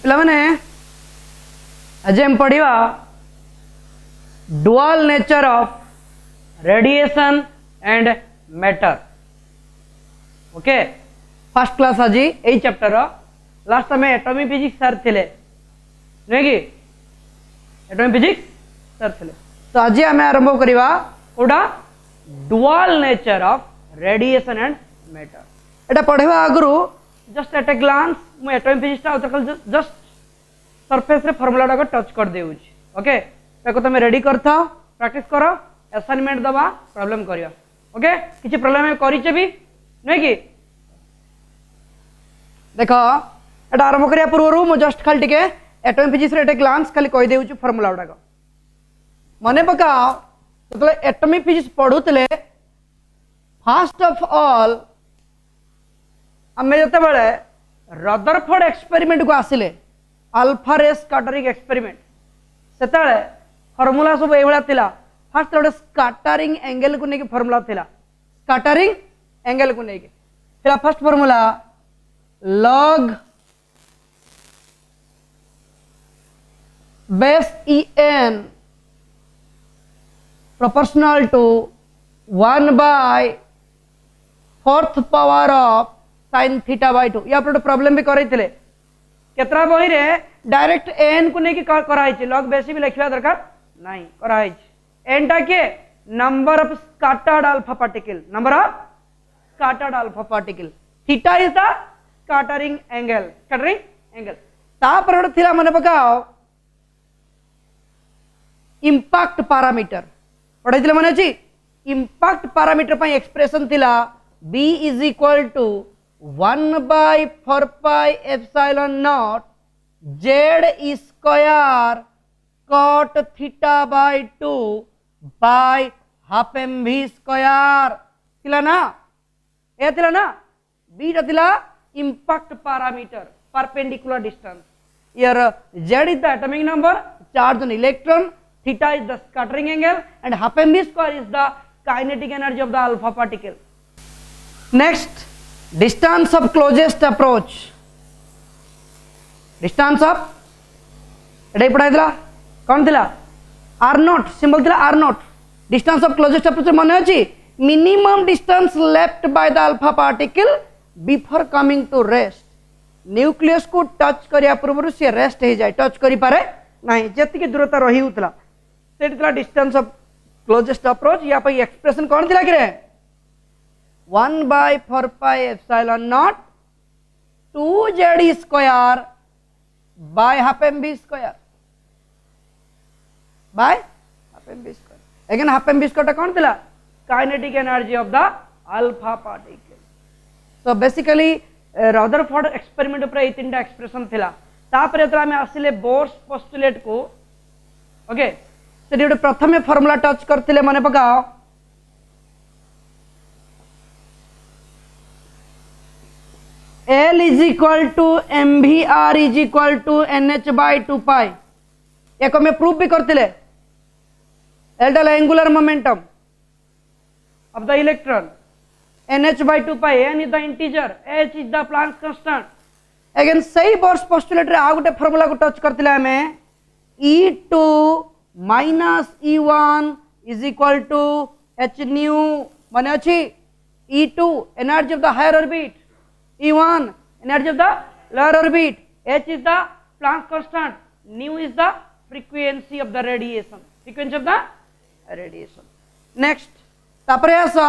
पिला माने आज हम पढ़िवा dual nature of radiation and matter. Okay, first class आज यही chapter last time atomic physics sir थिले नहीं कि एटॉमिक फिजिक्स सर थिले। तो आज आम आरंभ करवा कोडा dual nature of radiation and matter. एटा पढ़वा आगु जस्ट एट ए ग्लांस मु एटॉमिक फिजिक्स जस्ट सरफेस रे फार्मूला टाको टच कर देउछि। ओके, ताको तुम रेडी करथा, प्रैक्टिस करो, असाइनमेंट दबा, प्रॉब्लम करियो। ओके, किछि प्रॉब्लम करिचे भी नहीं कि देखो एटा आरंभ करिया पूर्व मु जस्ट खाली टिके एटॉमिक फिजिक्स रे एट ए ग्लांस खाली कहि देउछि फार्मूला टाको मने पकाओ। तो एटॉमिक फिजिक्स पढ़ुतले फर्स्ट ऑफ ऑल आमे जते बेले रदरफोर्ड एक्सपेरिमेंट को आसिले अल्फा रे स्कैटरिंग एक्सपेरिमेंट सेताले फार्मूला सब एभला थिला। फर्स्ट गोटे स्कैटरिंग एंगल को नेकी फार्मूला थिला, स्कैटरिंग एंगल को नेकी थिला first formula log base En proportional to 1 by 4th power of sin theta by 2। या पर प्रॉब्लम भी करई थिले केतरा बही रे डायरेक्ट एन को नेकी कराई छि, लॉग बेसी भी लिखवा दरकार नहीं कराई छि। एन टा के number of scattered alpha particle, number of scattered alpha particle, theta is the scattering angle, scattering angle. तापर थिला मने पकाओ इंपैक्ट पैरामीटर पढ़ाई थिला मने अछि। इंपैक्ट पैरामीटर पई एक्सप्रेशन थिला b is equal to 1 by 4 pi epsilon naught z square cot theta by 2 by half mv square थिला ना, ए थिला ना, b टा थिला impact parameter, perpendicular distance. Here z is the atomic number, charge on electron, theta is the scattering angle, and half mv square is the kinetic energy of the alpha particle. Next, distance of closest approach. Distance of एटा पढ़ाई थिला कौन थिला r naught, symbol थिला r naught। distance of closest approach माने अछि minimum distance left by the alpha particle before coming to rest. Nucleus को touch करिया पूर्व से रेस्ट हो जाए, टच करि पारे नहीं, जति दूरता रही होतला सेट थिला डिस्टेंस ऑफ क्लोजेस्ट अप्रोच। या पे एक्सप्रेशन कौन थिला कि रे 1 by 4 pi epsilon naught 2z square by half mv square by half mv square. Again half mv square कौन थिला kinetic energy of the alpha particle. तो बेसिकली रदरफोर्ड एक्सपेरिमेंट पर तीन एक्सप्रेशन थिला। तापर जेतरा हम आसिले बोर्स पोस्टुलेट को, ओके, से गोटे प्रथम फार्मूला टच करथिले माने पकाओ L is equal to mvr is equal to nh by 2 pi। एक में प्रूफ भी करथिले L the angular momentum of the electron, nh by 2 pi, n is the integer, h is the Planck's constant। Again सही bourse postulate रे आ गोटे formula को touch करथिले हमें E2 minus E1 is equal to h nu माने अछि E2 energy of the higher orbit, E1 energy of the lower orbit, h is the Planck's constant, nu is the frequency of the radiation, frequency of the radiation। next तापरे आसा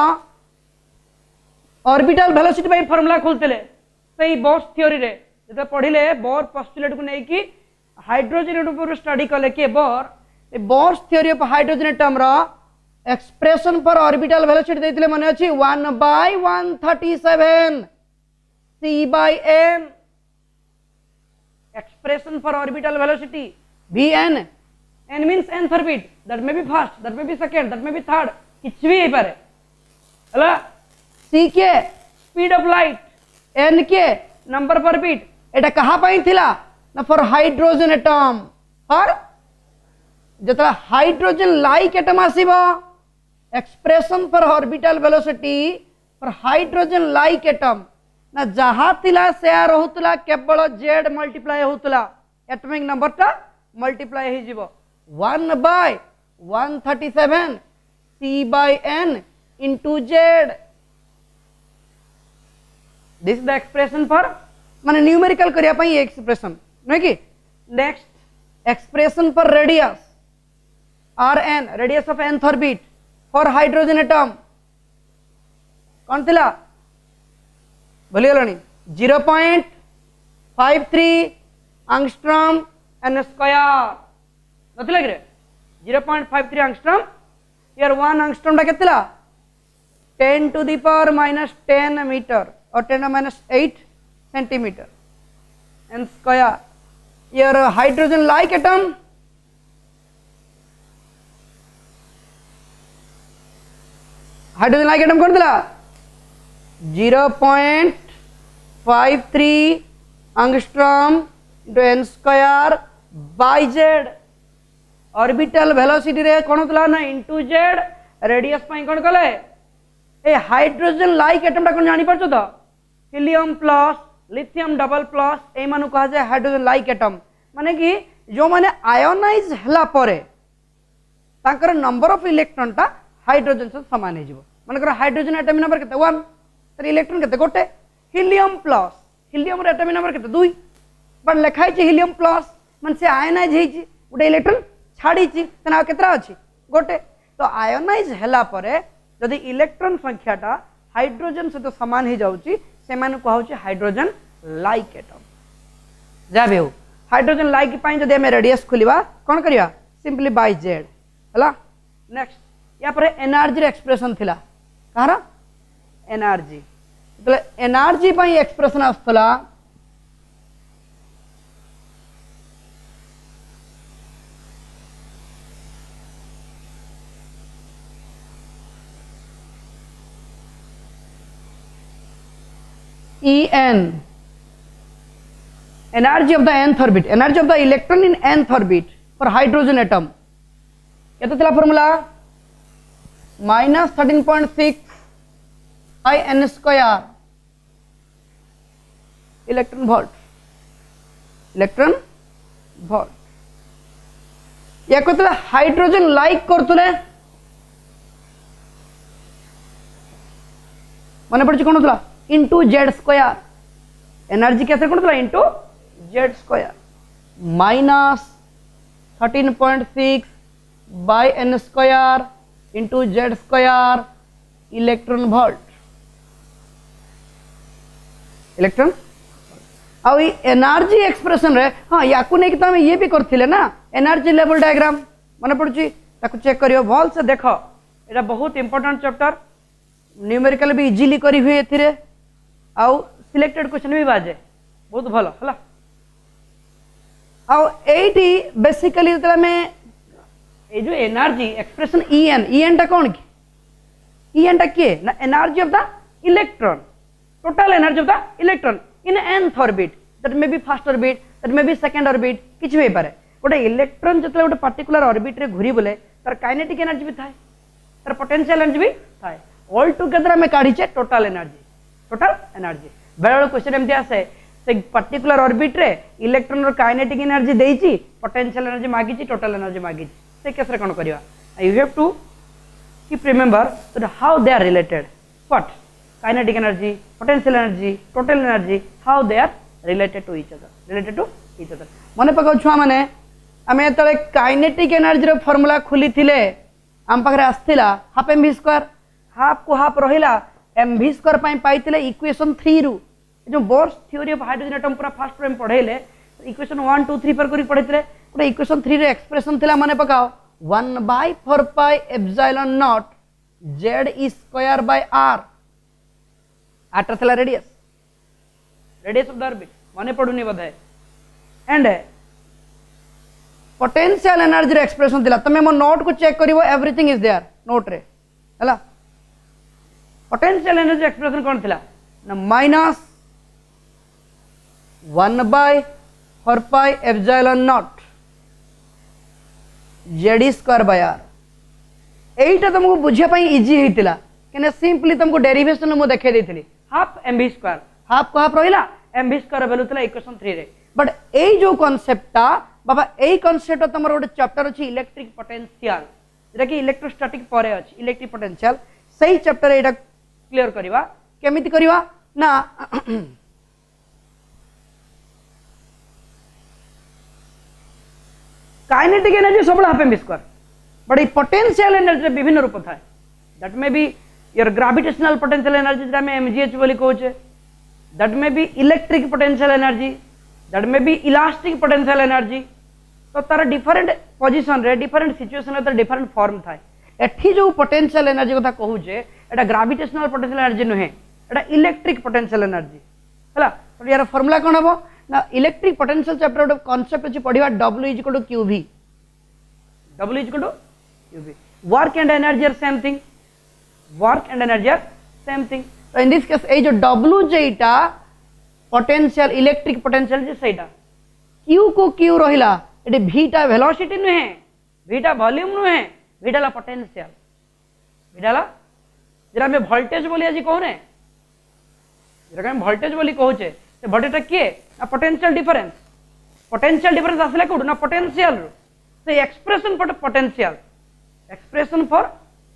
orbital velocity bye formula खोलतेले सही bourse theory रे जते पढिले bore postulate को नै कि hydrogen ऊपर study कले के Bohr's theory of hydrogen atom रो एक्सप्रेशन फॉर ऑर्बिटल वेलोसिटी देथिले माने अछि 1 by 137 c by n। Expression for orbital velocity vn, n means nth orbit, that may be first, that may be second, that may be third, किछ भी हे पारे हला। C के speed of light, n के number पर बीट, एटा कहा पाई थिला ना फॉर हाइड्रोजन एटम, फॉर जतरा हाइड्रोजन लाइक एटम आसीबो expression for orbital velocity for hydrogen like atom ना जहा थिला से रहउतला केवल z मल्टीप्लाई होतला एटॉमिक नंबर टा मल्टीप्लाई हो जिवो 1 by 137 C by N into Z. This is the expression for माने न्यूमेरिकल करिया पई एक्सप्रेशन नहीं कि next expression for radius Rn radius of nth orbit for hydrogen atom कौन थिला भूली गलनी 0.53 एंगस्ट्रॉम n स्क्वायर नथिला कि 0.53 एंगस्ट्रॉम यार 1 एंगस्ट्रॉम टा केतला 10 to the power minus 10 meter or 10 to the minus 8 centimeter n square. Your hydrogen like atom कौन दिला 0.53 angstrom into n square by z. Orbital velocity रे कौन होता ना इंटू जेड रेडियस कौन कले ए हाइड्रोजन लाइक एटम कौन जानी पार्छ तो helium plus lithium double plus ए मानु कहा जाए हाइड्रोजन लाइक एटम माने कि जो माने आयोनाइज हला परे तांकर नंबर ऑफ इलेक्ट्रॉन टा हाइड्रोजन से समान हे जिवो माने कर हाइड्रोजन एटॉमिक नंबर केते 1 तर इलेक्ट्रॉन केते गोटे हिलियम प्लस हिलियम रे एटॉमिक नंबर केते 2 बट लिखाई छै हिलियम प्लस माने से आयोनाइज हे छि गोटे इलेक्ट्रॉन छाड़ी छि तना केतरा अछि गोटे तो आयोनाइज हला परे यदि इलेक्ट्रॉन संख्याटा हाइड्रोजन सहित समान हो जाउची से माने कहउची हाइड्रोजन लाइक एटम जा भी हो हाइड्रोजन लाइक पाई जदि हम रेडियस खोलिबा कोन करिया सिंपली बाय जेड हला नेक्स्ट या पर एनर्जी रे एक्सप्रेशन थिला कहारा एनर्जी तो एनर्जी पाई एक्सप्रेशन आस्तला En energy of the nth orbit energy of the electron in nth orbit for hydrogen atom केते थिला formula -13.6 by n square electron volt या कोतला हाइड्रोजन लाइक करतले माने पड़छ कोन होतला इंटू जेड स्क्वायर एनर्जी कैसे कौन into Z square -13.6 by n square into Z square electron volt electron आउ energy expression रे हाँ या नहीं तो ये भी करथिले ना एनर्जी लेवल डायग्राम मन पड़ुची ताकू चेक करियो भल से देखो एटा बहुत इंपोर्टेंट चैप्टर न्यूमेरिकल भी इजीली करी हुए एथिरे आउ सिलेक्टेड क्वेश्चन भी बाजे बहुत भलो हला आउ एटी बेसिकली तला में ए जो एनर्जी एक्सप्रेशन en टा कौन की en टा के ना energy of the electron total energy of the electron in nth orbit that may B first orbit that may B second orbit किछ भी पारे गोटे इलेक्ट्रॉन जतले गोटे पर्टिकुलर ऑर्बिट रे घुरी बोले तार काइनेटिक एनर्जी भी थाए तार पोटेंशियल एनर्जी भी थाए ऑल टुगेदर में काढी छे टोटल एनर्जी बेले क्वेश्चन एमती आसे से पर्टिकुलर ऑर्बिट रे इलेक्ट्रॉन रो काइनेटिक एनर्जी देइची पोटेंशियल एनर्जी मागिची टोटल एनर्जी मागिची से केस रे कोन करिवा you have to keep remember that how they are related what kinetic energy potential energy total energy how they are related to each other मने पकाउ छुआ माने आमे तळे काइनेटिक एनर्जी रो फार्मूला खुली थिले आम पाखरे आस्थिला half m v square half को हाफ रहिला एम वी स्क्वायर पाई पाइथिले इक्वेशन 3 रु जो Bohr's theory of hydrogen atom पूरा फर्स्ट टाइम पढेले इक्वेशन 1 2 3 पर करी पढितले पूरा इक्वेशन 3 रे एक्सप्रेशन थिला माने पकाओ 1/4 pi epsilon naught z square by r आटा थिला रेडियस ऑफ द ऑर्बिट माने पडुनी बधाय एंड पोटेंशियल एनर्जी रे एक्सप्रेशन थिला तमे मो नोट को चेक करिवो एवरीथिंग इज देयर नोट रे हला पोटेंशियल एनर्जी एक्सप्रेशन कौन थिला ना -1/4 pi epsilon naught Z square by R एटा तुमको बुझिया पई इजी हेतिला केने सिंपली तुमको डेरिवेशन मु देखे देथिली half m v square half को हाफ रहिला एम वी स्क्वायर वैल्यू थिला इक्वेशन 3 रे बट एई जो कॉन्सेप्टटा बाबा एई कॉन्सेप्ट तमर गोटे चैप्टर अछि इलेक्ट्रिक पोटेंशियल जेटा कि इलेक्ट्रोस्टैटिक परे अछि इलेक्ट्रिक पोटेंशियल सही चैप्टर एटा क्लियर करबा केमिति करबा ना काइनेटिक एनर्जी सबला हाफ एम स्क्वायर बट ये पोटेंशियल एनर्जी विभिन्न रूप थाए that may be your gravitational potential energy जेटा में एमजीएच बोली कहूचे that may be electric potential energy that may be elastic potential energy तो तार डिफरेंट पोजीशन रे डिफरेंट सिचुएशन रे डिफरेंट फॉर्म थाए एठी जो पोटेंशियल एनर्जी कथा कहूचे एटा ग्रेविटेशनल पोटेंशियल एनर्जी नुहे एटा इलेक्ट्रिक पोटेंशियल एनर्जी हला तो यार फार्मूला कोन हबो ना इलेक्ट्रिक पोटेंशियल चैप्टर गोटे कांसेप्ट अछि पढिबा W = QV W = QV work and energy are same thing work and energy are same thing तो इन दिस केस ए जो W जेटा पोटेंशियल इलेक्ट्रिक पोटेंशियल जे सेटा Q को Q रहिला एटी भीटा वेलोसिटी नुहे भीटा वॉल्यूम नुहे भीटा ला पोटेंशियल भीटा ला जेरा में वोल्टेज बोली आज कहू ने जेरा में वोल्टेज बोली कहूचे से वोल्टेज के ना पोटेंशियल डिफरेंस आसले कोड ना पोटेंशियल से expression for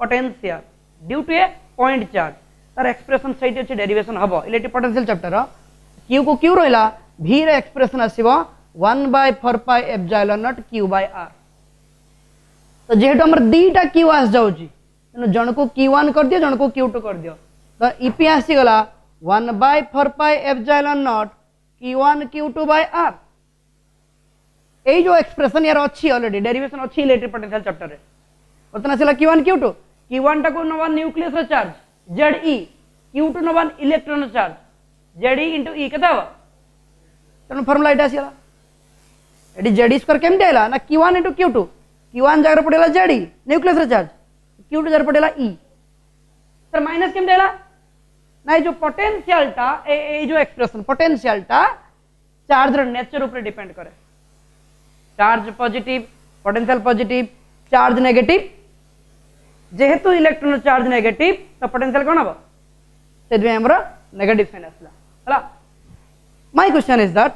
potential due to a point charge तार एक्सप्रेशन सहित अछि डेरिवेशन हबो इलेक्ट्रिक पोटेंशियल चैप्टर Q को Q रहिला V रे एक्सप्रेशन आसीबो 1/4 पाई एप्सिलॉन नॉट Q/r तो जेहेतु हमर दीटा Q आस जाउची तनो जण को Q1 कर दियो जण को Q2 कर दियो तो EP आसी गला 1/4 pi epsilon not Q1 Q2/r ए जो एक्सप्रेशन यार अच्छी ऑलरेडी डेरिवेशन अच्छी इलेक्ट्रिक पोटेंशियल चैप्टर रे उतना सिला Q1 Q2 Q1 टा को नवा न्यूक्लियस रो चार्ज Ze Q2 नवा इलेक्ट्रॉन रो चार्ज Ze into E केता हो तनो फार्मूला एटा सिला एडी Ze2 केमते आला ना Q1 into Q2 Q1 जगह पडेला Ze न्यूक्लियस रो चार्ज Q2 जगह पडेला E तर माइनस केमते आला ना जो पोटेंशियल टा ए जो एक्सप्रेशन पोटेंशियल टा चार्ज रो नेचर ऊपर डिपेंड करे charge positive potential positive charge negative जेहेतु इलेक्ट्रॉन चार्ज नेगेटिव तो पोटेंशियल कोन हबो सेदमे हमरो नेगेटिव साइन आसला हला माय क्वेश्चन इज दैट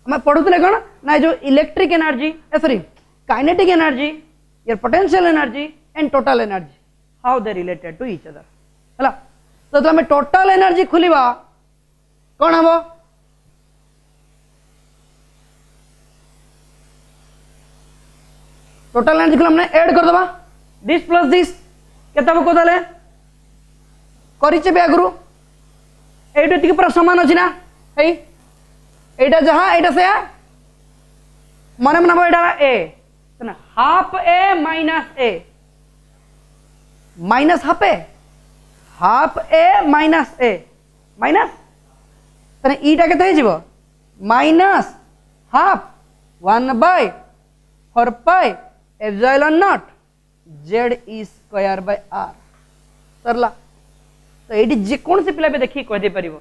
हम पढुतले कोन ना जो electric energy sorry kinetic energy your potential energy and total energy how they related to each other हला तो हमें टोटल एनर्जी खुलिबा कोन हबो टोटल एनर्जी को हमने ऐड कर दबा दिस प्लस दिस केता को दले करिचे बे आगरु एटा टिक पूरा समान अछि ना एई एटा जहां एटा से मने मन एटा ए तने हाफ ए माइनस हाफ ए माइनस तने ईटा केते हे जिवो minus half 1/4 pi epsilon not Ze2/r सरला तो ये जे कौन से पिला भी देखी कह दे परिबो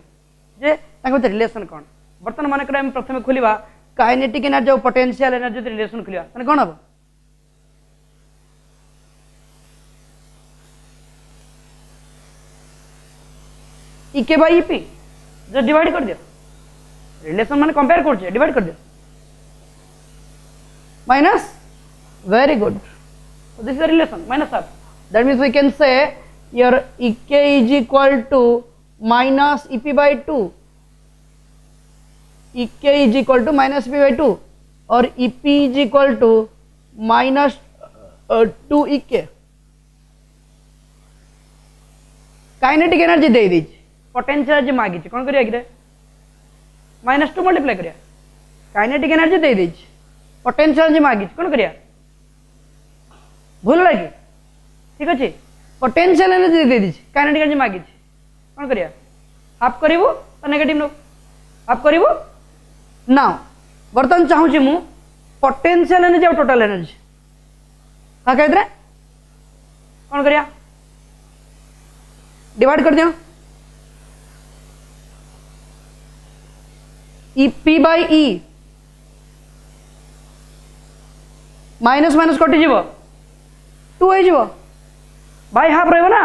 जे ताको रिलेशन कोन बर्तन माने हम प्रथम खुलिबा काइनेटिक एनर्जी और पोटेंशियल एनर्जी रिलेशन खुलिबा तने कोन हबो इके बाई ईपी जो डिवाइड कर दियो रिलेशन माने कंपेयर करछे डिवाइड कर दियो minus very good so this is a relation minus half that means we can say your ek is equal to minus ep by 2 ek is equal to minus ep by 2 or ep is equal to minus 2 ek kinetic energy they the potential energy मागी कौन करिया कि -2 multiply करिया kinetic energy they the potential energy मागी कौन करिया भूल लगे ठीक अच्छे पोटेंशियल एनर्जी दे दी काइनेटिक एनर्जी मागी कौन करिया हाफ करिवो तो नेगेटिव नो हाफ करिवो नाउ बर्तन चाहूची मु पोटेंशियल एनर्जी और टोटल एनर्जी का कहते कौन करिया डिवाइड कर दियो P by E minus minus कटि जीवो 2 हो जीवो बाय हाफ रहबो ना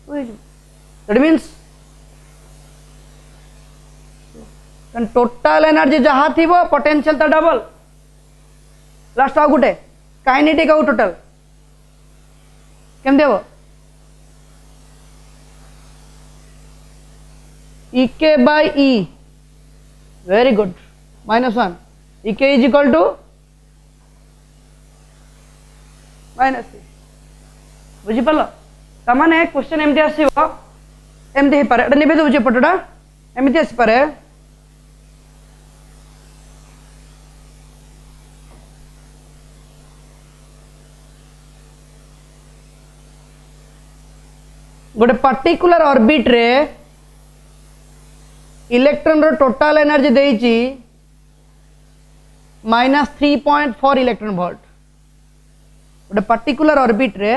2 हो जीवो दैट मींस टोटाल एनर्जी जहाँ थी पोटेंशियल तो डबल लास्ट आउ गोटे काइनेटिक आउ टोटाल केमती हम इके बाय ई वेरी गुड -1 इके इज इक्वल टू -c बुझीपाल तमाने क्वेश्चन एमती आसो एमती हो पारे निभे दूचे पटटा एमती आसपे गोटे पर्टिकुलर ऑर्बिट रे इलेक्ट्रॉन रो टोटल एनर्जी देइची -3.4 इलेक्ट्रॉन वोल्ट गोटे पर्टिकुलर ऑर्बिट रे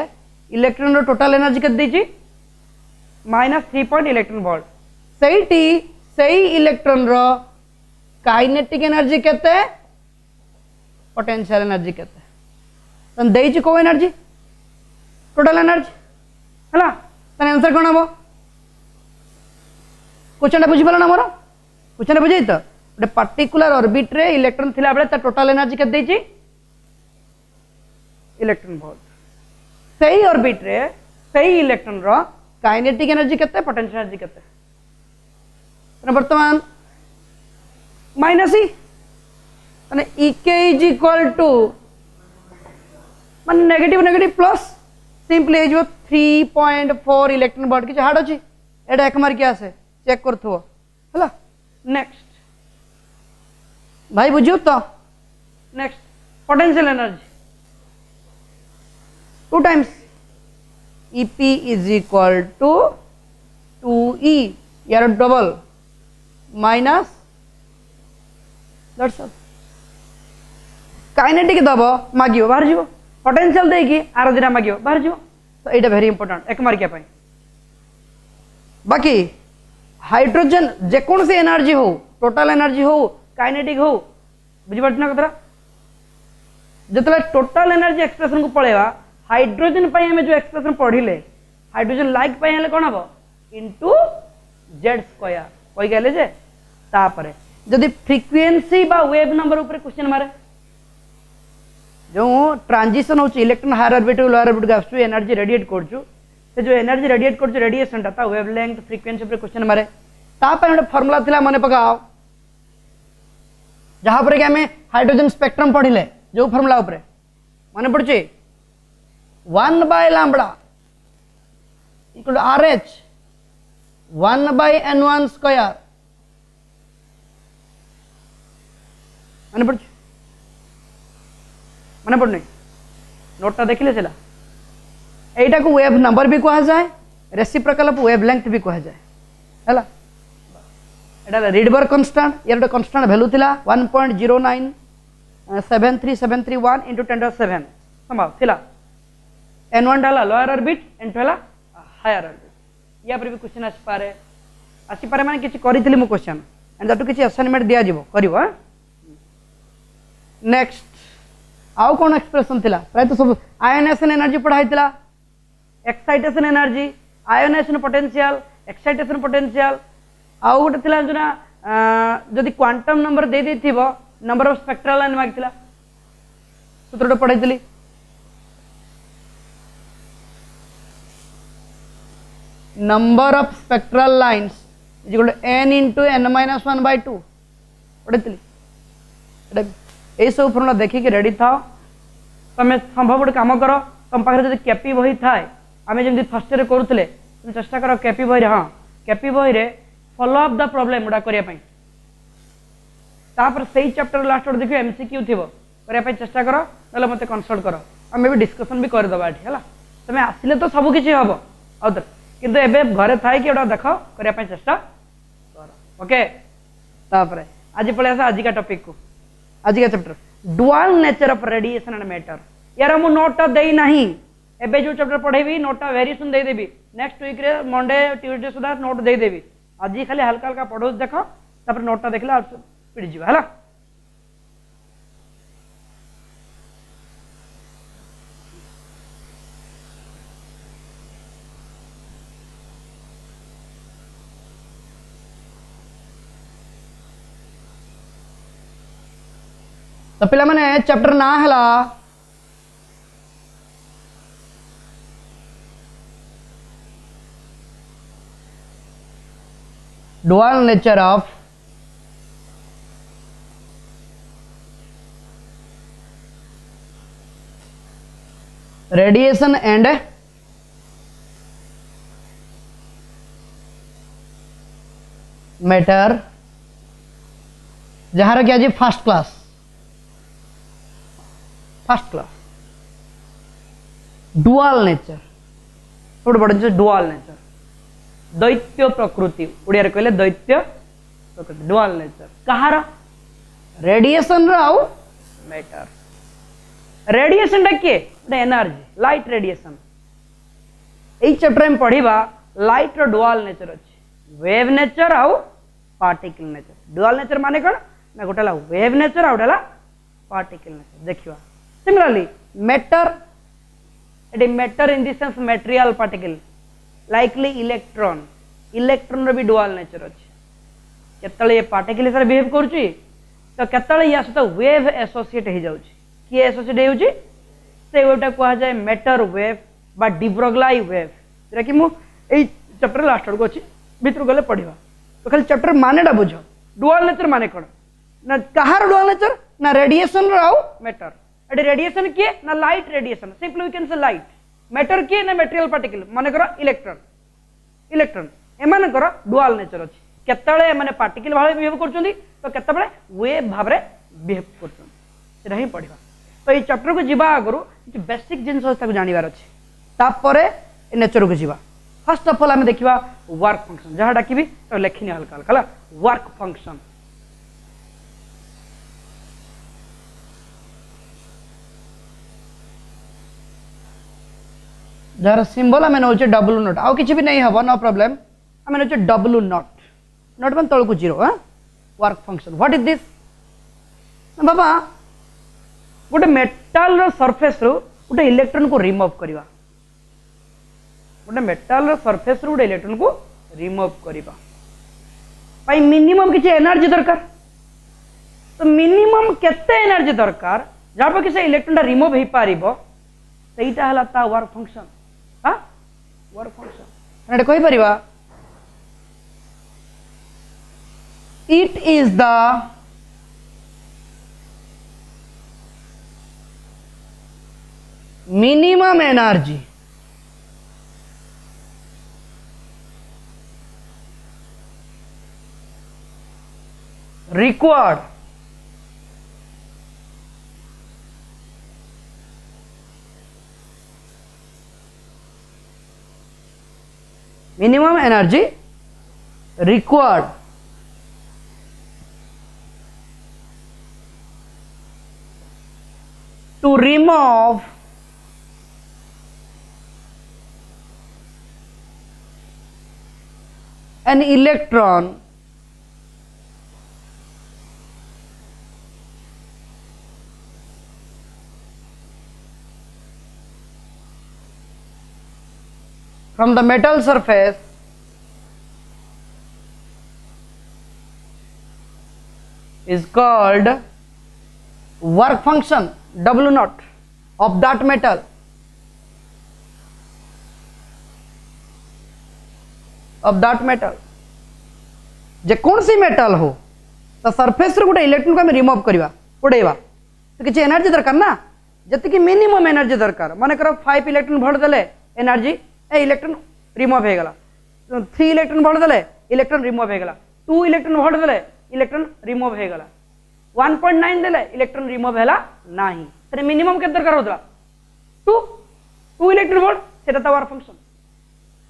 इलेक्ट्रॉन रो टोटल एनर्जी के देइची -3 इलेक्ट्रॉन वोल्ट सेठी सही इलेक्ट्रॉन रो काइनेटिक एनर्जी केते पोटेंशियल एनर्जी केते तन देइची को एनर्जी टोटल एनर्जी हला तन आंसर कोन हबो क्वेश्चन बुझी पाल ना मोर क्वेश्चन बुझे तो गोटे पर्टिकुलर ऑर्बिट रे इलेक्ट्रॉन थिला बेले ता टोटल एनर्जी केते देइची इलेक्ट्रॉन वोल्ट सही ऑर्बिट रे सही इलेक्ट्रॉन रो काइनेटिक एनर्जी केते पोटेंशियल एनर्जी केते वर्तमान -e माने इके इज इक्वल टू माने नेगेटिव नेगेटिव प्लस सिंपली हो 3.4 इलेक्ट्रॉन वोल्ट किछ हार्ड अछि एटा एक मार के आसे चेक करथो हला नेक्स्ट भाई बुझियो तो next potential energy 2 times EP is equal to 2E यार double minus that's all kinetic दब मागियो बाहर जीवो पोटेंशियल देकी आर दिना मागियो बाहर जीवो तो एटा वेरी इंपोर्टेंट एक मार्किया पई बाकी हाइड्रोजन जे कौन से एनर्जी हो टोटल एनर्जी हो काइनेटिक हो बुझी पड़ना कतरा जतला टोटल एनर्जी एक्सप्रेशन को पळेवा हाइड्रोजन पे हमें जो एक्सप्रेशन पढ़िले हाइड्रोजन लाइक पे हेले कोन हबो इनटू z स्क्वायर कोई गेले जे तापरे जदि फ्रीक्वेंसी बा वेव नंबर ऊपर क्वेश्चन मारे जो ट्रांजिशन होची electron higher orbit to lower orbit गैस टू एनर्जी रेडिएट करछु से जो एनर्जी रेडिएट करछु रेडिएशन ता वेवलेंथ फ्रीक्वेंसी ऊपर क्वेश्चन मारे ता पर एक फार्मूला थिला मने पकाओ जहां पर के हमें हाइड्रोजन स्पेक्ट्रम पढ़िले जो फार्मूला ऊपर मने पड़छि 1 by lambda equal to RH 1 by n1 square मन पड़े नोटा देखिले चला एटा को वेव नंबर भी कहा जाए रेसिप्रोकल ऑफ वेव लेंथ भी कहा जाए हैला एटा रिडबर्ग कांस्टेंट यार कांस्टेंट वैल्यू थिला 1.097371 into 10⁷ संभव थिला n1 डाला लोअर ऑर्बिट n2 डाला हायर ऑर्बिट या पर भी क्वेश्चन आसी पारे माने किछि करिथिली मु क्वेश्चन एंड दैट किछि असाइनमेंट दिया जिवो करिवो नेक्स्ट आउ कोन एक्सप्रेशन थिला प्राय तो सब आयोनाइजेशन एनर्जी पढ़ाइतिला excitation energy ionization potential excitation potential आउ गोटे थिला जोना जदि क्वांटम नंबर दे देथिबो नंबर ऑफ स्पेक्ट्रल लाइन मागितिला सूत्रटा पढ़ाइतिली number of spectral lines is equal to n into n minus 1 by 2 पढ़ितली ए सब फॉर्मूला देखि के रेडी था तमे संभव गोटे काम करो तुम पाखे जब केपी बही थाए आम जमी फर्स्ट ईयर करूले तुम चेष्टा कर केपी बही हाँ केपी बही रे फॉलो अप द प्रॉब्लम गुड़ा करने से चैप्टर लास्ट देख एमसीक्यू थी करने चेष्टा कर ना मत कंसल्ट कर आम भी डिस्कसन भी करदे है तुम आसिले तो सबकि हम आउे किंतु एबे घरे थाई कि देख करने चेष्टा कर ओके तापर आज पड़े आस आज का टॉपिक को आज का chapter dual nature of radiation and matter यार मु नोटा देई नाही एबे जो चैप्टर पढ़ेबी नोटा वेरी सुन दे देबी नेक्स्ट वीक रे मंडे ट्यूसडे सुधा नोट दे देबी आज खाली हल्का हल्का पढ़ो देखो तापर नोटा देखला पिड़ी जीवा हला तो पिला माने चैप्टर ना हला dual nature of radiation and matter जहाँ क्या जी फर्स्ट क्लास डुआल नेचर सब बड़ डुआल नेचर दैत्य प्रकृति ओडिया रे कहले दैत्य प्रकृति डुआल नेचर कहार रेडिएशन आउ मैटर रेडिएशन टा किए एनर्जी लाइट रेडिएशन एई चैप्टर में पढ़िबा लाइट रो डुआल नेचर अछि वेव नेचर आउ पार्टिकल नेचर डुआल नेचर माने कोन ना गोटेला वेव नेचर आउडेला पार्टिकल नेचर देखिवा सिमिलरली मैटर एडी matter in this sense material particle likely electron रो भी डुआल नेचर अछि केतले ये पार्टिकल सर बिहेव करछि तो केतले या सहित वेव एसोसिएट हो जाउछि कि एसोसिएट होउछि से वेवटा कहा जाय मैटर वेव बा डिब्रोग्लाई वेव जेरा कि मु एई चैप्टर लास्ट को अछि भीतर गले पढिबा तो खाली चैप्टर मानेडा बुझो डुआल नेचर माने कोन ना कहार डुआल नेचर ना रेडिएशन रो मैटर एडी रेडिएशन किए ना light radiation simply we can say light matter किए ना मटेरियल पार्टिकल माने करो इलेक्ट्रॉन एमान करो डुआल नेचर अछि केतळे माने पार्टिकल भाबे बिहेव करछुंदी तो केतबळे वेव भाबरे बिहेव करछुंदी सेटा ही पढिबा तो ये चैप्टर को जीवा आगु बेसिक जिनस जानिबार अछि तापरे नेचर को जीवा फर्स्ट ऑफ ऑल आम देखा वर्क फंक्शन जहाँ डाकि तो लेखिनी हल्का हल्का वर्क फंक्शन जार सिंबल आम नौ डब्ल्यू नॉट आउ किसी भी नहीं हम नो प्रॉब्लम आम नौ डब्ल्यू नॉट मान तौक zero work function what is this बाबा गोटे मेटाल सरफेस रु गोटे इलेक्ट्रॉन को रिमूव करवा गोटे मेटाल सरफेस रु गोटे इलेक्ट्रॉन को रिमूव करवा मिनिमम किसी एनर्जी दरकार तो मिनिमम केते एनर्जी दरकार जहाँ पर कि इलेक्ट्रॉन रिमूव हो पार सहीटा है ता वर्क फंक्शन वर्क फंक्शन कही परिबा it is the minimum energy required to remove an electron from the metal surface is called work function W naught of that metal. Of that metal जे कौन सी metal हो तो surface गोटे electron को आम remove करवा उड़ेवा तो किसी एनर्जी दरकार ना जी मिनिमम एनर्जी दरकार मन कर 5 इलेक्ट्रॉन भोट देले एनर्जी इलेक्ट्रॉन रिमूव हो गला 3 इलेक्ट्रॉन भोट देले इलेक्ट्रॉन रिमूव हो गला 2 इलेक्ट्रॉन भोट देले इलेक्ट्रॉन रिमूव हो गला 1.9 देले इलेक्ट्रॉन रिमूव हैला नाही तरे मिनिमम के दरकार होतला 2 इलेक्ट्रॉन वोल्ट सेटा त वर्क फंक्शन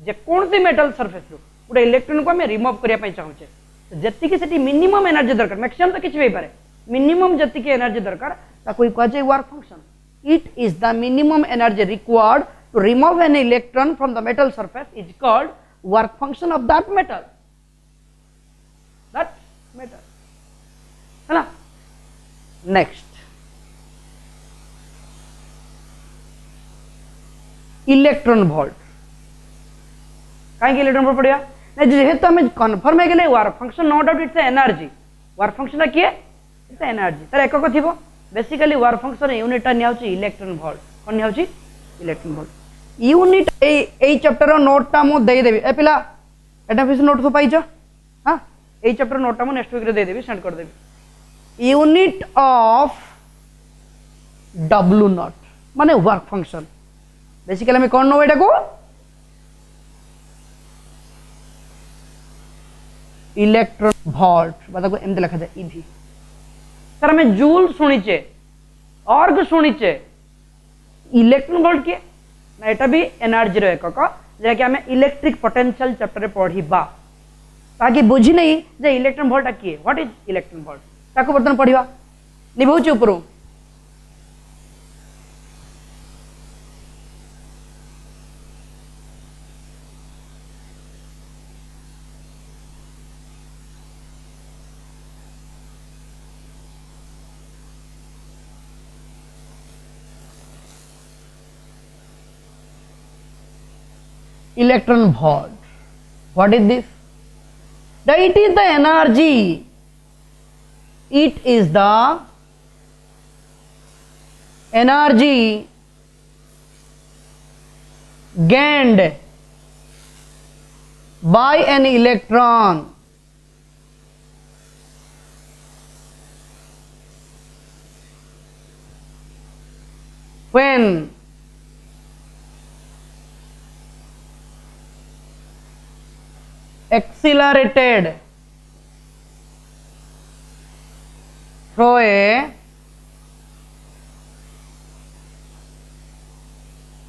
जे कौन सी मेटल सरफेस रो गोटे इलेक्ट्रॉन को हमें रिमूव करिया पई चाहूचे जति कि सेटी मिनिमम एनर्जी दरकार मैक्सिमम तो किछ भी पारे मिनिमम जति कि एनर्जी दरकार ताको कह जाय work function it is the minimum energy required to remove an electron from the metal surface is called work function of that metal है ना नेक्स्ट इलेक्ट्रॉन वोल्ट कहीं इलेक्ट्रॉन वोल्ट पढ़िया नहीं जेहेतु आम कन्फर्म हो गले work function no doubt it's energy work function किए इट्स एनर्जी तार एकक थी बेसिकली वर्क फंक्शन यूनिट निया इलेक्ट्रॉन वोल्ट कौन निया इलेक्ट्रॉन वोल्ट यूनिट ए चैप्टर नोटा मु दे देबी ए पिला एटा फिस नोट तो पाइछ हां ए चैप्टर नोटा मु नेक्स्ट वीक रे दे देबी सेंड कर देबी यूनिट ऑफ W नॉट माने वर्क फंक्शन बेसिकली हमें कौन नो एटा को इलेक्ट्रॉन वोल्ट बता को एमते लिखा जाए ईवी सर हमें जूल सुनिचे अर्ग सुनिचे इलेक्ट्रॉन वोल्ट किए ना एटा भी एनर्जी रो एकक जे कि हमें इलेक्ट्रिक पोटेंशियल चैप्टर रे पढ़िबा ताकि बुझी नहीं जे इलेक्ट्रॉन वोल्ट किए व्हाट इज इलेक्ट्रॉन वोल्ट ताको बर्तन पढ़िबा निभौची ऊपर electron volt. What is this? It is the energy. It is the energy gained by an electron when accelerated through a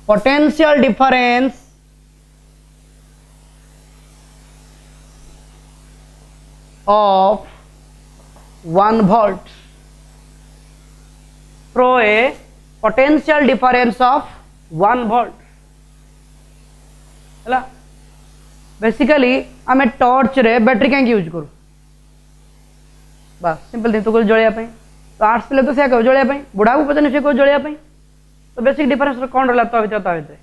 potential difference of 1 volt through a potential difference of 1 volt है basically आम torch रे battery कहीं use करूँ बस simple thing तो कुछ जलिया तो arts पिले तो से कह जलिया बुढ़ा को पचाने से कह जलिया तो बेसिक डिफरेंस कौन रहा तो भितर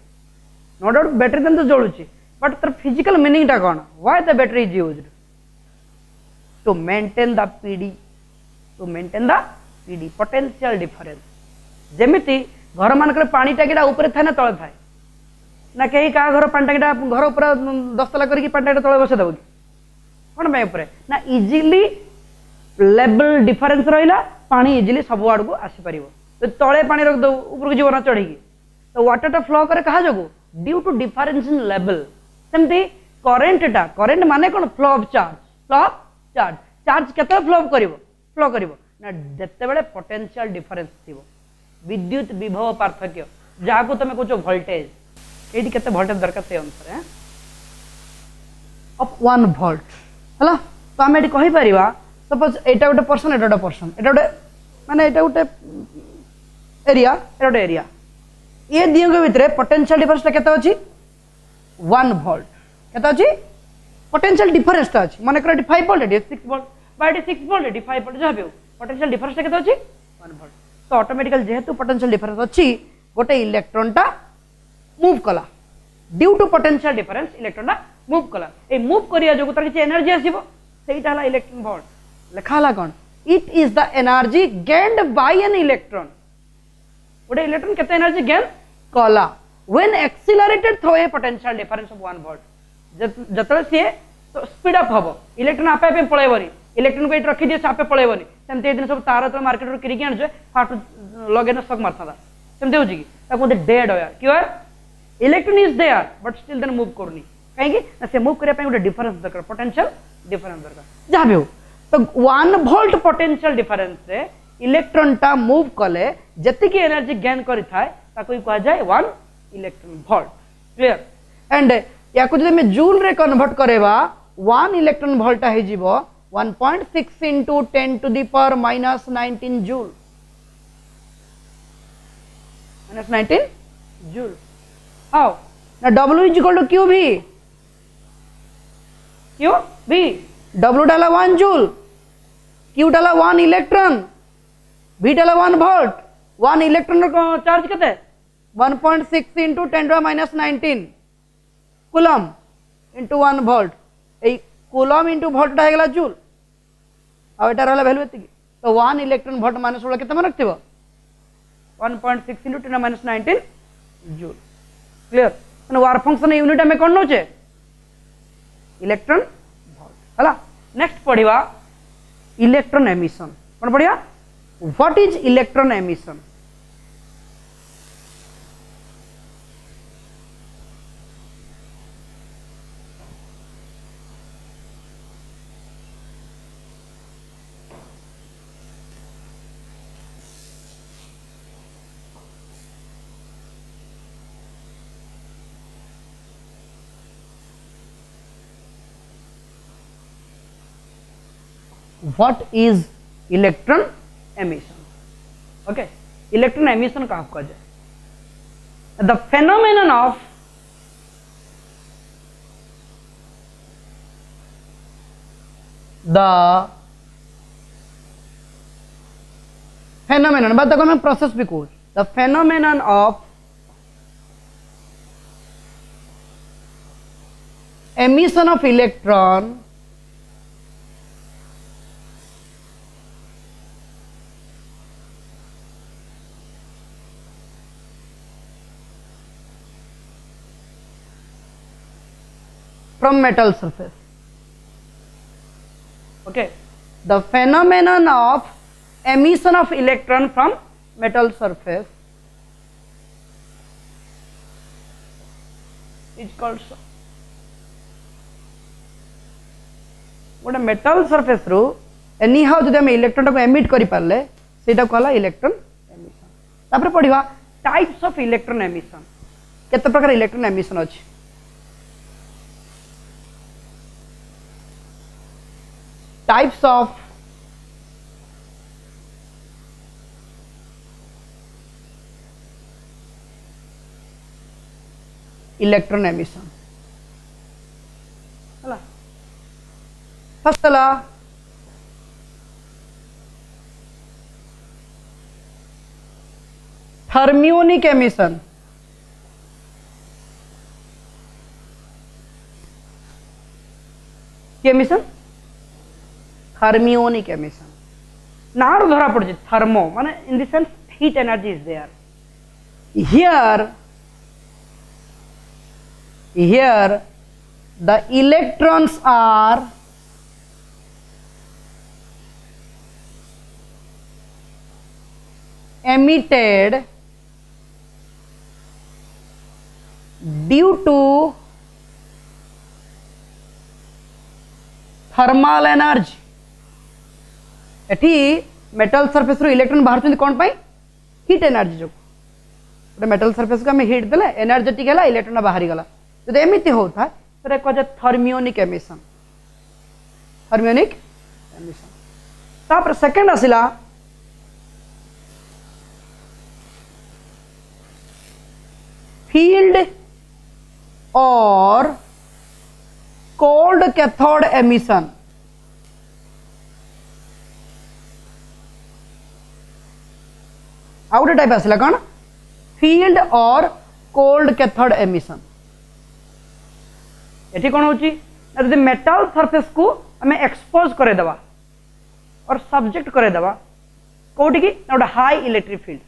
नो डाउट बैटरी देन तो जलुची बट तर फिजिकल मीनिंग टा कौन why the battery is used to maintain the PD potential difference जेमिति घर मानक पानी टाकीटा ऊपर थाए ना तले थाए ना कहीं क्या घर पानी टाकीटा घर ऊपर 10 तला करके पानी टाकीटा तले बसे दब कि कौन पे ऊपर ना इजिली लेवल डिफरेंस रहा पानी इजिली सब आड़ को आसीपर तो तले पानी रख दो ऊपर को जीव ना चढ़ी तो वाटर फ्लो करे कहा जो due to difference in level सेमती करेंट माने कौन फ्लो ऑफ चार्ज चार्ज केते फ्लो करिवो ना जते बेले पोटेंशियल डिफरेंस थिवो विद्युत विभव पार्थक्य जहाँ को तुम कहो वोल्टेज ये केते वोल्टेज दरकार से अनुसार ऑफ 1 वोल्ट है तो आम ये कहीपर सपोज एटा गोटे पर्सन एटा गोटे पर्सन एटा गोटे माने एटा गोटे एरिया एटा गोटे एरिया ये दियों भितर पोटेंशियल डिफरेंस केते अछि 1 वोल्ट केते अछि पोटेंशियल डिफरेंस ता अछि माने कर 5 वोल्ट एटी 6 वोल्ट बा एटी 6 वोल्ट एटी 5 वोल्ट जहाँ भी पोटेंशियल डिफरेंस केते अछि 1 वोल्ट तो ऑटोमेटिकली जेहेतु पोटेंशियल डिफरेंस अछि गोटे इलेक्ट्रॉन टा मूव कला due to potential difference electron टा मूव कला ए मूव करिया जो तार किछ एनर्जी आसीबो सेटा हला इलेक्ट्रॉन वोल्ट लिखा हला कोन it is the energy gained by an electron गोटे इलेक्ट्रॉन केते एनर्जी गेन कला when accelerated through a potential difference of 1 volt जतले से तो स्पीड अप हबो इलेक्ट्रॉन आपे आपे पळेबनी इलेक्ट्रॉन को रखी दिए आपे पळेबनी सेमते दिन सब तार तो मार्केट रो किरी आन फाट लगेन शॉक मारता सेमते हो कि ताको डेड होया क्यों electron is there but still then move करनी कहीं ना से मूव करने गोटे डिफरेंस दरकार पोटेंशियल डिफरेंस दरकार जहाँ भी हो तो 1 वोल्ट पोटेंशियल डिफरेंस रे इलेक्ट्रॉन टा मूव कले जतिकी एनर्जी गेन करि थाए ताको कहा जाए 1 इलेक्ट्रॉन वोल्ट क्लियर एंड या को जदि जूल रे कन्वर्ट करेबा 1 इलेक्ट्रॉन वोल्ट हे जीवो 1.6 into 10 to the power minus 19 joule minus 19 joule how now W is equal to QV QV W डाला 1 joule Q डाला 1 इलेक्ट्रॉन V डाला 1 वोल्ट 1 इलेक्ट्रॉन रो charge केते 1.6 into 10 to the minus 19 coulomb into 1 volt A coulomb into volt टा हेगला joule आ एटा रहला value एतिकी तो 1 electron volt minus 16 केते मन रखथिबो 1.6 × 10⁻19 joule clear माने वर्क फंक्शन यूनिट हमें कोन नोचे इलेक्ट्रॉन वोल्ट हला नेक्स्ट पढ़िबा इलेक्ट्रॉन एमिशन कोन पढ़िया what is electron emission what is electron emission okay electron emission का कहा जाए the phenomenon of the phenomenon बात देखो मैं प्रोसेस भी कहूँ the phenomenon of emission of electron from metal surface okay the phenomenon of emission of electron from metal surface is called गोटे metal surface रु एनी हाउ जब आम electron को एमिट करि पारले सेटा कहला इलेक्ट्रॉन एमिशन तापर पढ़िबा टाइप्स ऑफ इलेक्ट्रॉन एमिशन केते प्रकार इलेक्ट्रॉन एमिशन अछि types of electron emission हला फर्स्ट हला थर्मियोनिक एमिशन की emission thermionic emission now dhara podi thermo mane in the sense heat energy is there here the electrons are emitted due to thermal energy एठी metal surface रो electron बाहर चंदी कोन पाई heat energy जो गोटे metal surface को हमें heat देले energetic हैला electron बाहरी गला जदि एमिति होता तरे को जे थर्मियोनिक एमिशन तापर सेकंड आसिला फील्ड और कोल्ड कैथोड एमिशन आउ गोटे टाइप आसला कौन फील्ड और कोल्ड कैथोड एमिशन एठी कौन होची जदि मेटल सरफेस को हमें एक्सपोज करे दवा और सब्जेक्ट करे दवा कोठी की गोटे हाई इलेक्ट्रिक फील्ड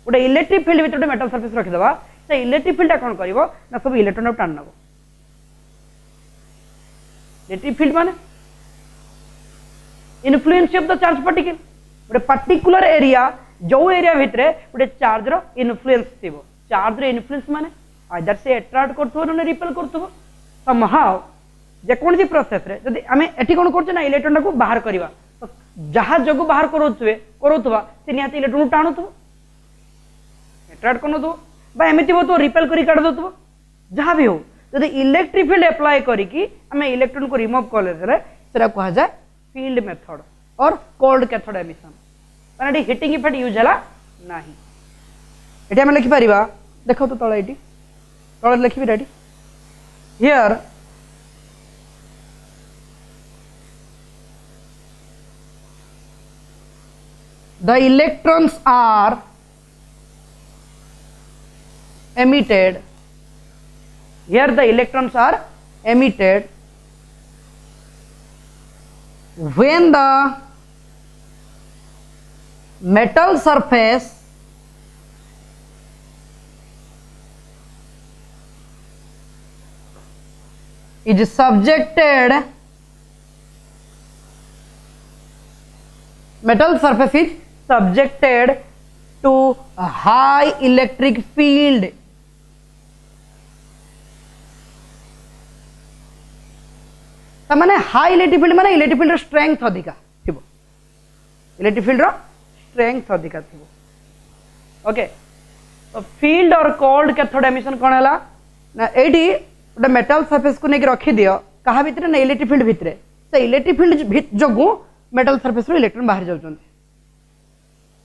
गोटे इलेक्ट्रिक फील्ड भीतर मेटल सरफेस रखी दवा से इलेक्ट्रिक फील्ड कौन करिवो ना सब इलेक्ट्रॉन को टान नबो इलेक्ट्रिक फील्ड माने influence of the charge particle गोटे पर्टिकुलर एरिया जो एरिया भितरे गोटे चार्ज रो इन्फ्लुएंस थिबो चार्ज रे इन्फ्लुएंस माने आइदर से अट्रैक्ट करथो न रिपेल करथो समहाउ जे कोन सी प्रोसेस रे जदि हमें एठी कोन करछ ना इलेक्ट्रॉन को बाहर करबा तो जहा जगो बाहर करोथबा से निहाती इलेक्ट्रॉन टाणुथबो अट्रैक्ट करनो दो बा एमिति हो तो रिपेल करी काट दो जहां भी हो जदि इलेक्ट्रिक फील्ड अप्लाई करी कि हमें इलेक्ट्रॉन को रिमूव करले सेरा कहा जाय फील्ड मेथड और कोल्ड कैथोड एमिशन माने हिटिंग इफेक्ट यूज हला नाही एटी हम लिखि परिबा देखो तो तळे एटी तळे लिखिबि ready here the electrons are emitted here the electrons are emitted when the metal surface is subjected to a high electric field. माने हाई इलेक्ट्रिक फील्ड माने इलेक्ट्रिक फील्ड स्ट्रेंथ अधिका थिबो, इलेक्ट्रिक फील्ड स्ट्रेंथ अधिका थिबो। Okay, तो field और cold cathode emission कोन हला ना एडी गोटे मेटल सरफेस को नेक रखी दियो कहा भितर ना इलेक्ट्रिक फील्ड भितर से इलेक्ट्रिक फील्ड जोगु मेटल सरफेस रो इलेक्ट्रॉन बाहर जाउछन,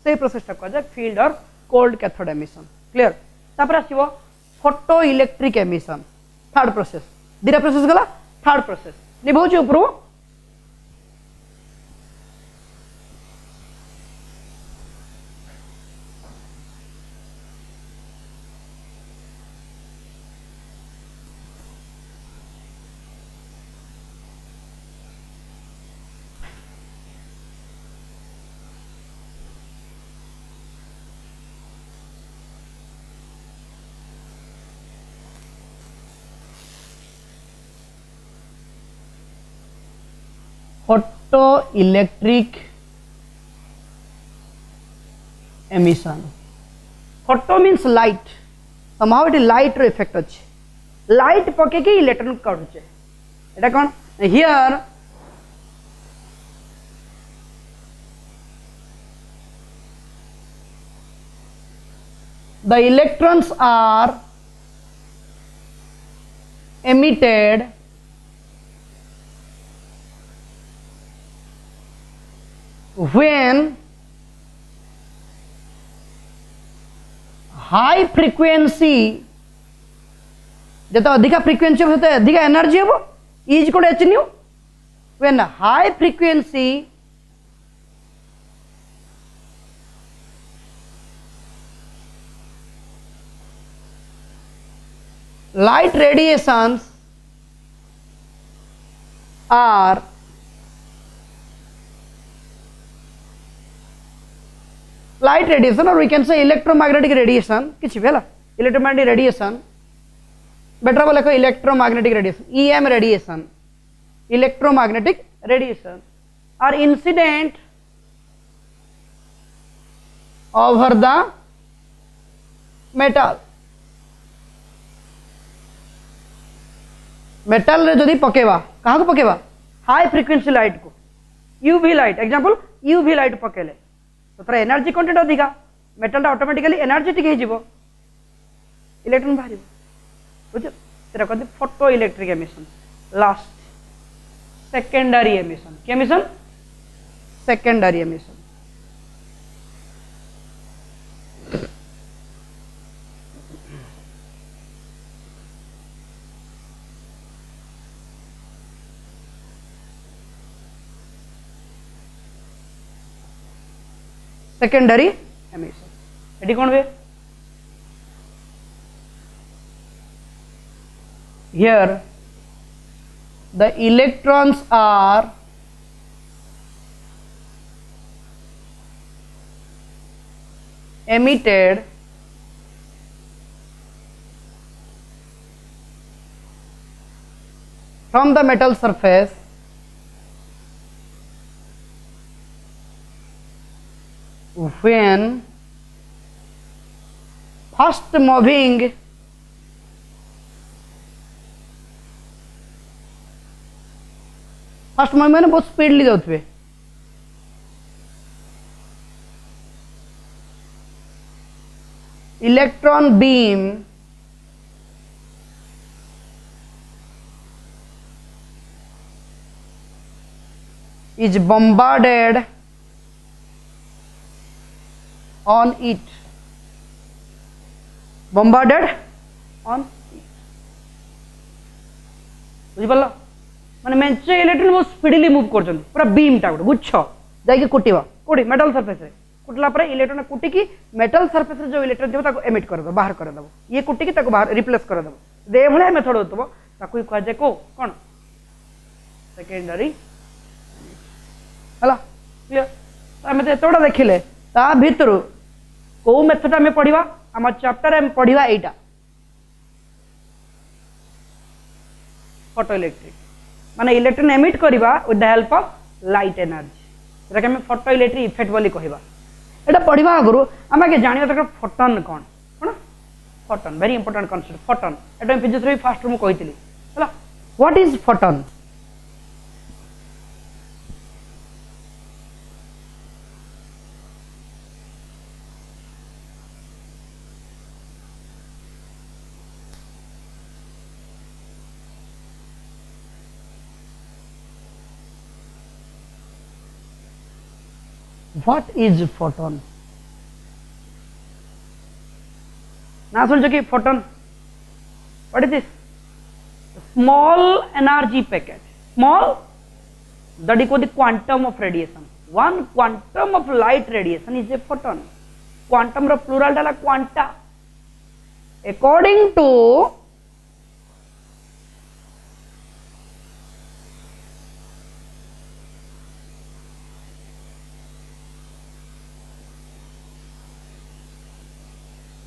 से प्रोसेस टा को जाय फील्ड और कोल्ड कैथोड एमिशन। क्लियर? तापर आसीबो photo electric emission, third process. दिरा प्रोसेस गला, थर्ड प्रोसेस निभाउछ उपरो photoelectric emission. Photo means light. Somehow it is light ro effect अछि, light पके के electron काढुचे। Etah cone here the electrons are emitted when high frequency, जतो अधिका frequency होते अधिका एनर्जी हो is code h new, when high frequency light radiations are light radiation or we can say electromagnetic radiation, किछि भेला electromagnetic radiation, better बोले को electromagnetic radiation, EM radiation, electromagnetic radiation are incident over the metal, metal रे जदि पकेवा कहा को पकेवा हाई फ्रीक्वेंसी लाइट को, UV light example UV light पकेले तो तार एनर्जी कंटेंट अधिका, मेटल टा ऑटोमेटिकली एनर्जेटिक हे जिवो, इलेक्ट्रॉन बाहर बुझ तेरा कहते photo electric emission. Last secondary emission, के emission secondary emission. Secondary emission एटी कौन वे here the electrons are emitted from the metal surface when fast moving मैंने बहुत स्पीडली जाते electron beam is bombarded on it, bombarded on it, बुझी पाल माने मेंचे electron बहुत स्पीडली मूव करछन पूरा बीम टा गुच्छ जाई के कुटिबा कोडी मेटल सरफेस रे कुटला पर इलेक्ट्रॉन कुटी की मेटल सरफेस रे जो इलेक्ट्रॉन देबो ताको एमिट कर दो बाहर कर दबो, ये कुटी की ताको बाहर रिप्लेस कर दबो, दे भले मेथड होतबो ताको कह जे को कोन सेकेंडरी हला क्लियर। आमे तो एतोडा देखिले ता भितर को मेथड आम पढ़ा आम चैप्टर आम पढ़ा एटा फोटोइलेक्ट्रिक माने इलेक्ट्रॉन एमिट करवा with the help of light energy जेटा कि फोटो इलेक्ट्रिक इफेक्ट बोली कहवा एटा पढ़ा आगु आम आगे जाना दरकार फोटन कौन कौन Foton very important concept Foton एटा फिजिक्स रे फास्ट मु कहितली हला what is Foton What is photon? ना सुन कि photon. What is this? Small energy packet. Small. That is called the quantum of radiation. One quantum of light radiation is a photon. Quantum ro plural dala quanta. According to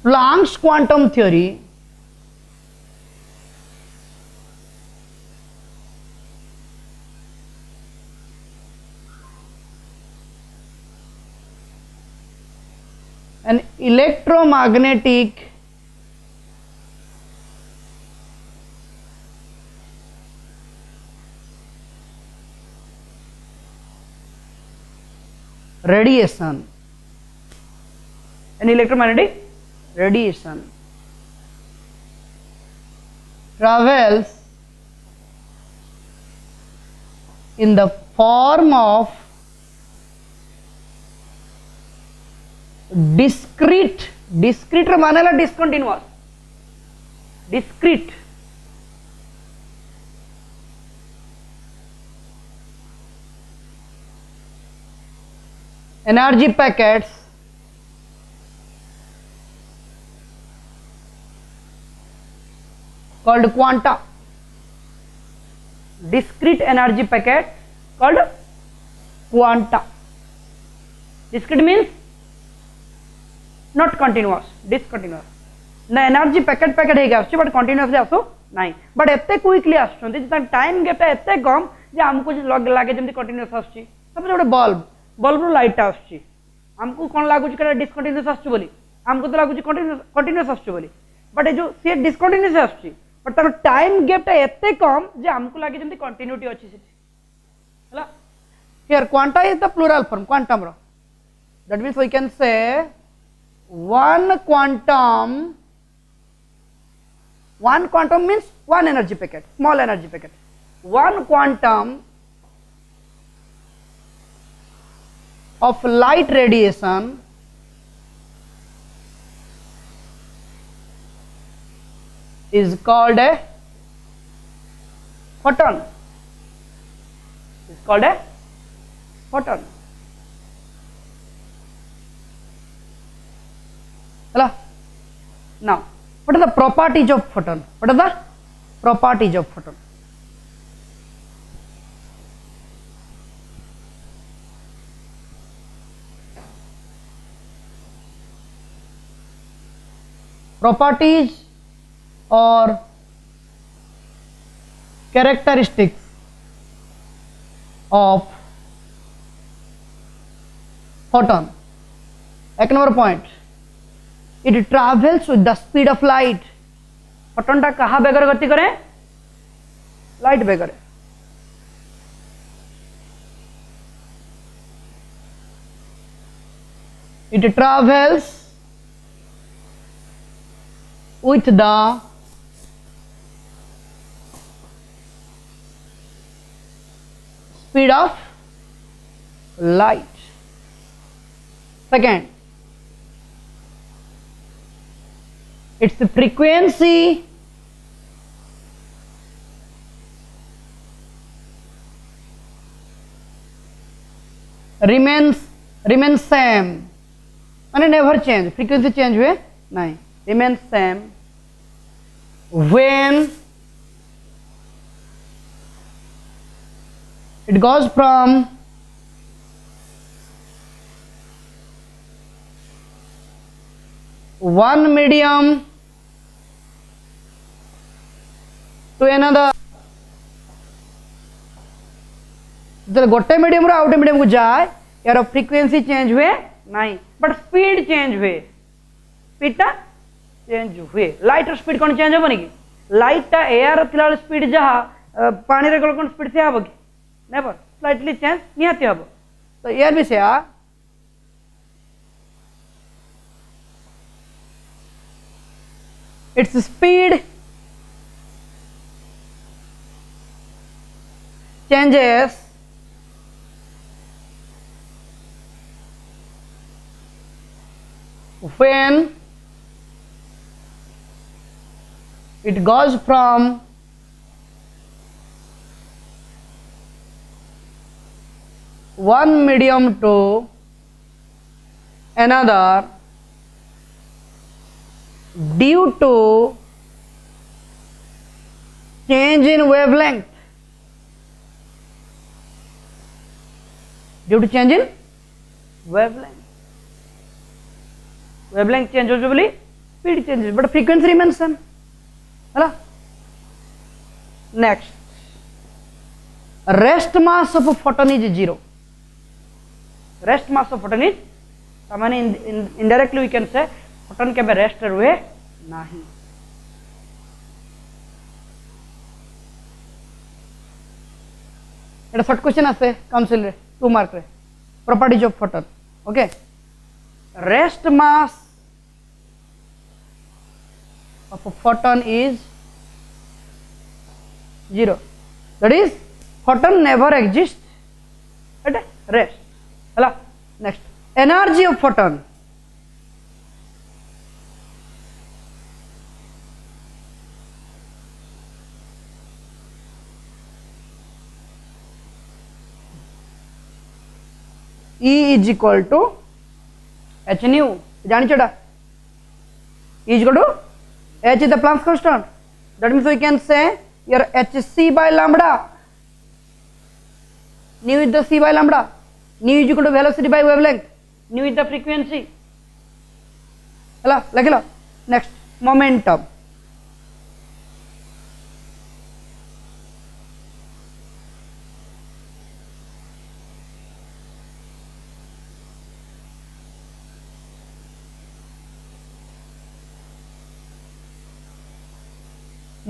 Planck's quantum theory, an electromagnetic radiation, an electromagnetic radiation travels in the form of discrete मानेला discontinuous discrete energy packets called quanta. Discrete energy packet called quanta. Discrete means not continuous, discontinuous. ना energy packet है आसुची but continuously आसु नाही but एते quickly आसुचंती जे time gap एते कम जे हमको लागे जेमती कंटिन्यूअस आसुची सपोज गोटे बल्ब रो लाइट आसुची हमको कोन लागुची कि डिस्कंटिन्यूअस आसुची बोली हमको तो लागुची कंटिन्यूअस आसुची बोली बट ए जो सी डिस्कंटिन्यूअस आसुची बट तार टाइम गैपटा एते कम जे हमको लागे जेमती कंटिन्यूटी अछि सेठी हला here quanta is the plural form quantum रो that means we can say one quantum means one energy packet, small energy packet. One quantum of light radiation is called a photon. Is called a photon. Now, what are the properties of photon? What are the properties of photon? Properties or characteristics of photon. Ek number point. It travels with the speed of light. Photon टा कहा बेगर गति करे light beggar it travels with the speed of light. Second, its frequency remains same and never change. Frequency change हुए नहीं, remains same when it goes from one medium to another, जब गोटे medium रो आउटे medium को जाए यार frequency change हुए नहीं but speed change हुए, स्पीड टा चेंज हुए। लाइट रो स्पीड कौन चेंज होबनी कि लाइट टा एयर थिला स्पीड जहा पानी रे कौन स्पीड से आबो कि नेवर, स्लाइटली चेंज निहाती हबो। तो एयर भी से its speed changes when it goes from one medium to another due to change in wavelength, due to change in wavelength, wavelength change होने वाली speed changes but frequency remains same, है ना? Next, rest mass of a photon is 0. Rest mass of photon is, indirectly we can say Foton के rest हुए नहीं। এটা short question আছে council রে 2 মার্ক রে properties of photon. Okay, rest mass of a photon is 0, that is photon never exists at rest, hala। next, energy of photon, E is equal to h nu, जानी चढ़ा E is equal to h is the Planck's constant, that means we can say your hc by lambda, nu is the c by lambda, nu is equal to velocity by wavelength, nu is the frequency, like low. next, momentum,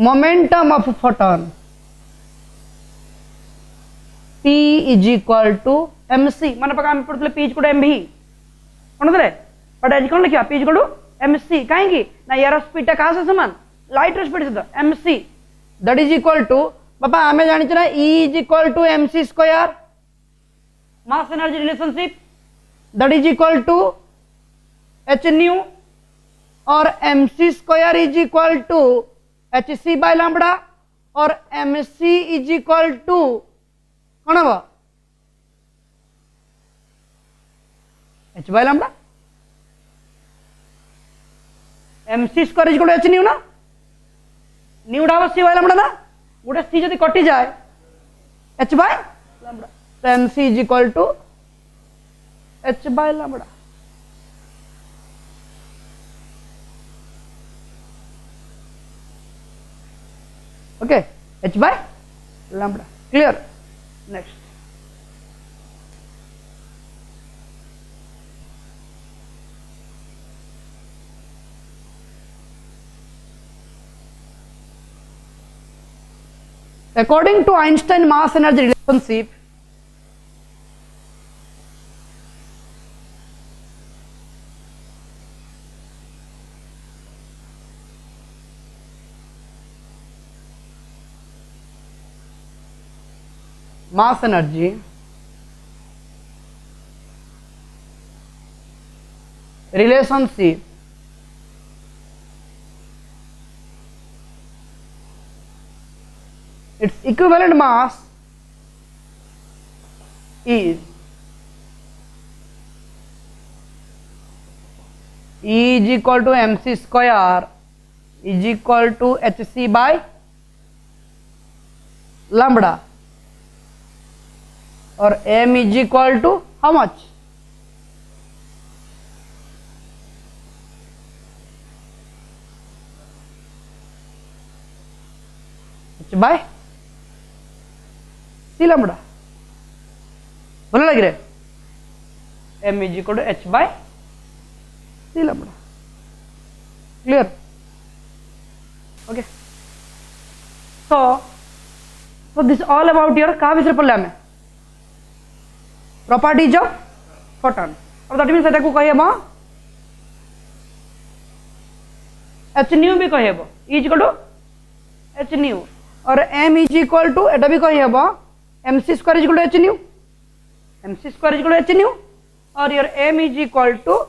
momentum of photon P is equal to mc, मन पका हम पढ़ते P is equal to mv कौन दे but आज कौन लिखा P is equal to mc कहीं की ना यार स्पीड टा कहाँ से समान लाइट स्पीड से तो mc, that is equal to पापा हमें जानी चाहिए E is equal to mc square, mass energy relationship, that is equal to h nu, और mc square is equal to hc by lambda, और mc is equal to कौन है वो h by lambda, mc square is equal to h nu ना, nu उड़ा c by lambda ना, उड़ा c जब कटी जाए h by lambda, तो mc is equal to h by lambda। Okay, h by lambda, clear? Next, according to Einstein mass energy relationship, mass energy relationship its equivalent mass is E is equal to mc square is equal to hc by lambda, और m is equal to how much h by c lambda भल लगे m is equal to h by c lambda clear okay so this all about your कहा विषय पढ़ले हमें properties of photon अब that means को कही हम h nu भी कही हम is equal to h nu और m is equal to एटा भी कही हम mc square is equal to h nu mc square is equal to h nu और your m is equal to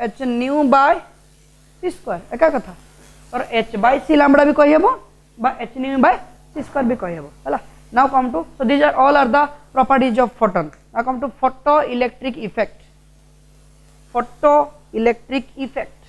h nu by c square एका कथा और h by c lambda भी कही हम by h nu by c square भी कही हम हला now come to so these are all are the properties of photon now come to photoelectric effect photoelectric effect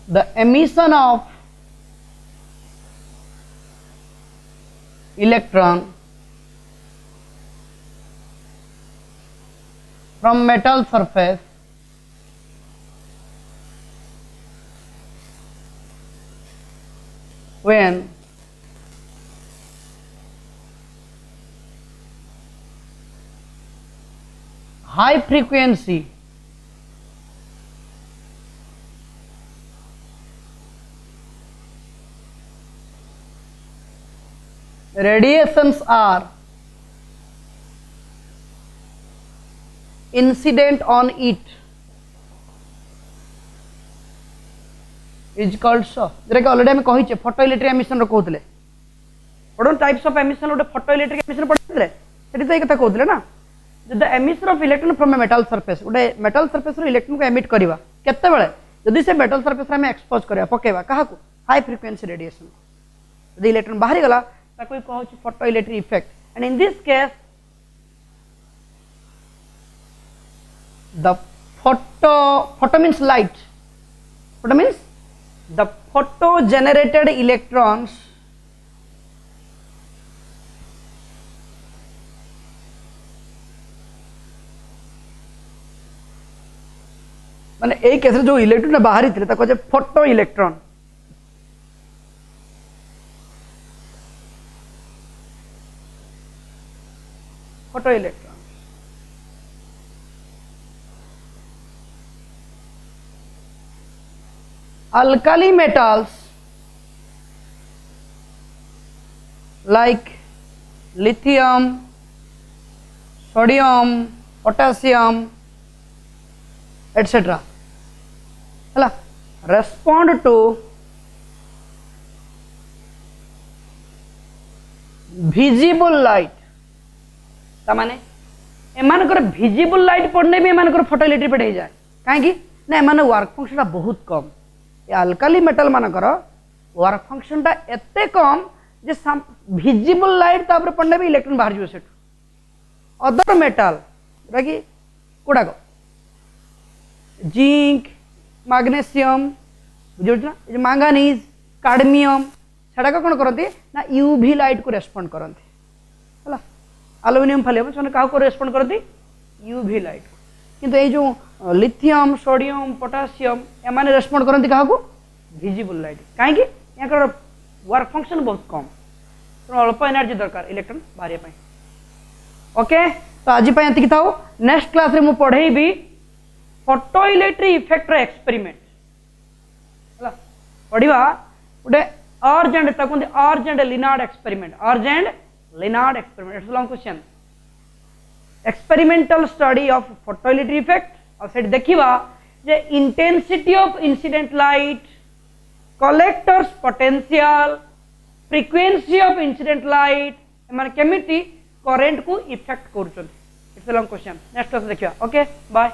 the emission of electron from metal surface when high frequency radiations are incident on it is called so जरा कि already हमें कही photoelectric emission रो कहउतले पडन types of emission ओटे photoelectric emission पडले सेठी तो ए कथा कहउतले ना the emission of electron from a metal surface ओटे मेटल सरफेस रो इलेक्ट्रॉन को एमिट करबा केते बेले जदी से मेटल सरफेस रे हम एक्सपोज करबा पकेबा काहा को हाई फ्रीक्वेंसी रेडिएशन जदी इलेक्ट्रॉन बाहरी गला ताको कहउ छी photoelectric effect and in this case the photo means light, photo means the photo generated electrons माने एक केस जो इलेक्ट्रॉन बाहरी थे ताको जे photo electron photo electron alkali metals like lithium, sodium, potassium, etc. respond to visible light. तामाने एमानकर visible light पड़ने भी एमानकर photoelectric पड़े जाए कहीं ना एमान वर्क फंक्शन बहुत कम अल्काली मेटल मानकर वर्क फंक्शन एते कम जे विजिबल लाइट तापर पड़ने भी इलेक्ट्रॉन बाहर जो सेट अदर मेटल कि गुड़ाक जिंक मैग्नेशियम बुझा मैंगानीज कैडमियम सेटा कौन करती ना यूवी लाइट को रेस्पॉन्ड करती है एल्युमिनियम फालियम से क्या रेस्पॉन्ड करती यूवी लाइट किंतु ये जो लिथियम सोडियम पोटासियम एमाने रेस्पॉन्ड करती क्या विजिबल लाइट कहीं यहाँ वर्क फंक्शन बहुत कम तो अल्प एनर्जी दरकार इलेक्ट्रॉन बाहर ओके तो आज ये था नेक्स्ट क्लास रे मु पढ़ेबी फोटोइलेक्ट्रिक इफेक्ट रो एक्सपेरिमेंट पढ़ा गोटे अर्जेंट अर्जेंट Lenard experiment it's long question experimental study of photoelectric effect और सेट देखिबा जे intensity of incident light collector's potential frequency of incident light एमान केमिति करेन्ट को इफेक्ट कर। It's a long question. Next class देखिए। Okay bye.